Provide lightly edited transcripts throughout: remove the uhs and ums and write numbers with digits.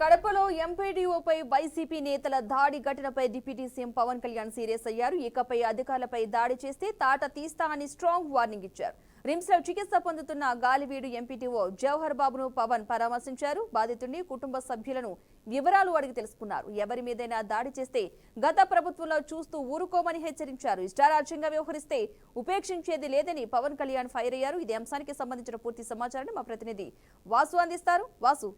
కడపలో ఎంపీడీఓపై వైసీపీ నేతల దాడి ఘటనపై deputy CM Pawan Kalyan serious అయ్యారు. ఇకపై అధికారులపై దాడి చేస్తే తాట తీస్తా అని స్ట్రాంగ్ వార్నింగ్ ఇచ్చారు. రిమ్స్ లో చికిత్స పొందుతున్న గాలివీడు ఎంపీటీఓ జవహర్ బాబును పవన్ పరామర్శించారు. బాధితుడిని కుటుంబ సభ్యులను వివరాలు అడిగి తెలుసుకున్నారు. ఎవరి మీదైనా దాడి చేస్తే గత ప్రభుత్వంలో చూస్తూ ఊరుకోమని హెచ్చరించారు. ఇష్టారాజ్యంగా వ్యవహరిస్తే ఉపేక్షించేది లేదని పవన్ కళ్యాణ్ ఫైర్ అయ్యారు. ఇదే అంశానికి సంబంధించిన పూర్తి సమాచారాన్ని మా ప్రతినిధి వాసు అందిస్తారు. వాసు,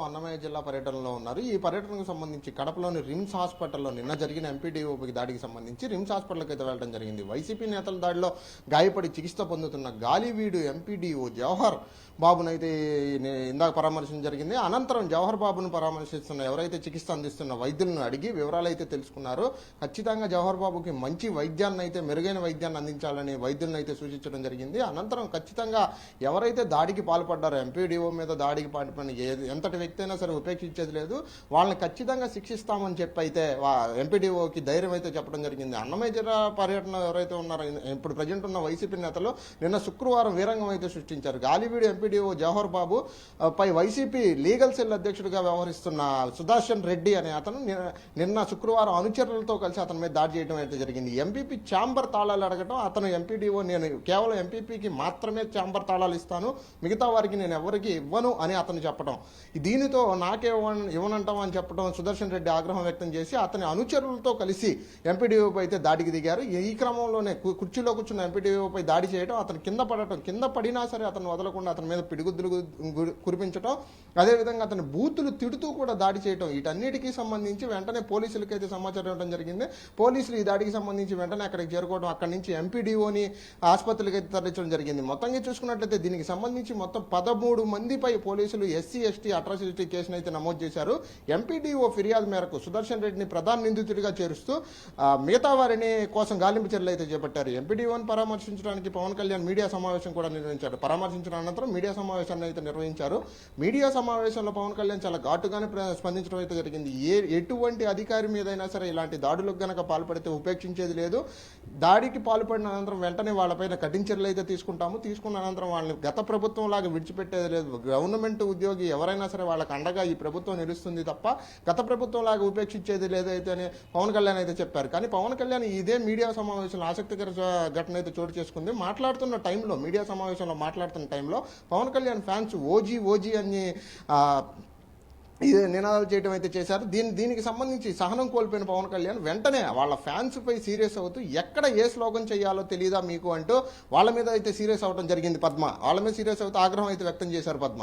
అన్నమయ్య జిల్లా పర్యటనలో ఉన్నారు. ఈ పర్యటనకు సంబంధించి కడపలోని రిమ్స్ హాస్పిటల్లో నిన్న జరిగిన ఎంపీడీఓపీ దాడికి సంబంధించి రిమ్స్ హాస్పిటల్కి అయితే వెళ్ళడం జరిగింది. వైసీపీ నేతల దాడిలో గాయపడి చికిత్స పొందుతున్న గాలివీడు ఎంపీడీఓ జవహర్ బాబునైతే ఇందాక పరామర్శించడం జరిగింది. అనంతరం జవహర్ బాబును పరామర్శిస్తున్న ఎవరైతే చికిత్స అందిస్తున్న వైద్యులను అడిగి వివరాలు అయితే తెలుసుకున్నారు. ఖచ్చితంగా జవహర్ బాబుకి మంచి వైద్యాన్ని అయితే మెరుగైన వైద్యాన్ని అందించాలని వైద్యులను అయితే సూచించడం జరిగింది. అనంతరం ఖచ్చితంగా ఎవరైతే దాడికి పాల్పడ్డారో ఎంపీడీఓ మీద దాడికి పాల్పడిన ఎంతటి వ్యక్తి అయినా సరే ఉపేక్షించేది లేదు, వాళ్ళని ఖచ్చితంగా శిక్షిస్తామని చెప్పి అయితే ఎంపీడీఓకి ధైర్యం అయితే చెప్పడం జరిగింది. అన్నమయ్య జిల్లా పర్యటన ఎవరైతే ఉన్నారో ఇప్పుడు ప్రజెంట్ ఉన్న వైసీపీ నేతలు నిన్న శుక్రవారం వీరంగం అయితే సృష్టించారు. గాలివీడు ఎంపీడీఓ జవహర్ బాబు పై వైసీపీ లీగల్ సెల్ అధ్యక్షుడిగా వ్యవహరిస్తున్న సుదర్శన్ రెడ్డి అనే అతను నిన్న శుక్రవారం అనుచరులతో కలిసి అతని మీద దాడి చేయడం అయితే జరిగింది. ఎంపీపీ ఛాంబర్ తాళాలు అడగటం, అతను ఎంపీడీఓ నేను కేవలం ఎంపీపీకి మాత్రమే ఛాంబర్ తాళాలు ఇస్తాను, మిగతా వారికి నేను ఎవరికి ఇవ్వను అని అతను చెప్పడం, దీనితో నాకే ఇవ్వనంటాం అని చెప్పడం సుదర్శన్ రెడ్డి ఆగ్రహం వ్యక్తం చేసి అతని అనుచరులతో కలిసి ఎంపీడీఓపై అయితే దాడికి దిగారు. ఈ క్రమంలోనే కుర్చీలో కూర్చున్న ఎంపీడీఓపై దాడి చేయడం, అతను కింద పడటం, కింద పడినా సరే అతను వదలకుండా అతని మీద పిడిగుద్దులు కురిపించడం, అదేవిధంగా అతని బూతులు తిడుతూ కూడా దాడి చేయడం, వీటన్నిటికీ సంబంధించి వెంటనే పోలీసులకి అయితే సమాచారం ఇవ్వడం జరిగింది. పోలీసులు ఈ దాడికి సంబంధించి వెంటనే అక్కడికి చేరుకోవడం, అక్కడి నుంచి ఎంపీడీఓని ఆసుపత్రికి అయితే తరలించడం జరిగింది. మొత్తంగా చూసుకున్నట్లయితే దీనికి సంబంధించి మొత్తం 13 మందిపై పోలీసులు ఎస్సీ ఎస్టీ అట్రాసిటీ కేసును అయితే నమోదు చేశారు. ఎంపీడీఓ ఫిర్యాదు మేరకు సుదర్శన్ రెడ్డిని ప్రధాన నిందితుడిగా చేరుస్తూ మిగతా వారిని కోసం గాలింపు చర్యలు అయితే చేపట్టారు. ఎంపీడీఓని పరామర్శించడానికి పవన్ కళ్యాణ్ మీడియా సమావేశం కూడా నిర్వహించారు. పరామర్శించిన అనంతరం మీడియా సమావేశాన్ని అయితే నిర్వహించారు. మీడియా సమావేశంలో పవన్ కళ్యాణ్ చాలా ఘాటుగానే స్పందించడం అయితే జరిగింది. ఎటువంటి అధికారి మీదైనా సరే ఇలాంటి దాడులకు గనక పాల్పడితే ఉపేక్షించేది లేదు. దాడికి పాల్పడిన అనంతరం వెంటనే వాళ్ళపైన కఠిన చర్యలు అయితే తీసుకున్న అనంతరం వాళ్ళని గత ప్రభుత్వం లాగా విడిచిపెట్టేది లేదు. గవర్నమెంట్ ఉద్యోగి ఎవరైనా సరే వాళ్ళకి అండగా ఈ ప్రభుత్వం నిలుస్తుంది తప్ప గత ప్రభుత్వం లాగా ఉపేక్షించేది లేదైతే అని పవన్ కళ్యాణ్ అయితే చెప్పారు. కానీ పవన్ కళ్యాణ్ ఇదే మీడియా సమావేశంలో ఆసక్తికర ఘటన అయితే చోటు చేసుకుంది. మాట్లాడుతున్న టైంలో, మీడియా సమావేశంలో మాట్లాడుతున్న టైంలో Pawan Kalyan fans OG OG అని నినాదాలు చేయడం అయితే చేశారు. దీనికి సంబంధించి సహనం కోల్పోయిన పవన్ కళ్యాణ్ వెంటనే వాళ్ళ ఫ్యాన్స్ పై సీరియస్ అవుతూ ఎక్కడ ఏ శ్లోకం చేయాలో తెలియదా మీకు అంటూ వాళ్ళ మీద అయితే సీరియస్ అవడం జరిగింది. వాళ్ళ మీద సీరియస్ అవుతూ ఆగ్రహం అయితే వ్యక్తం చేశారు పద్మ.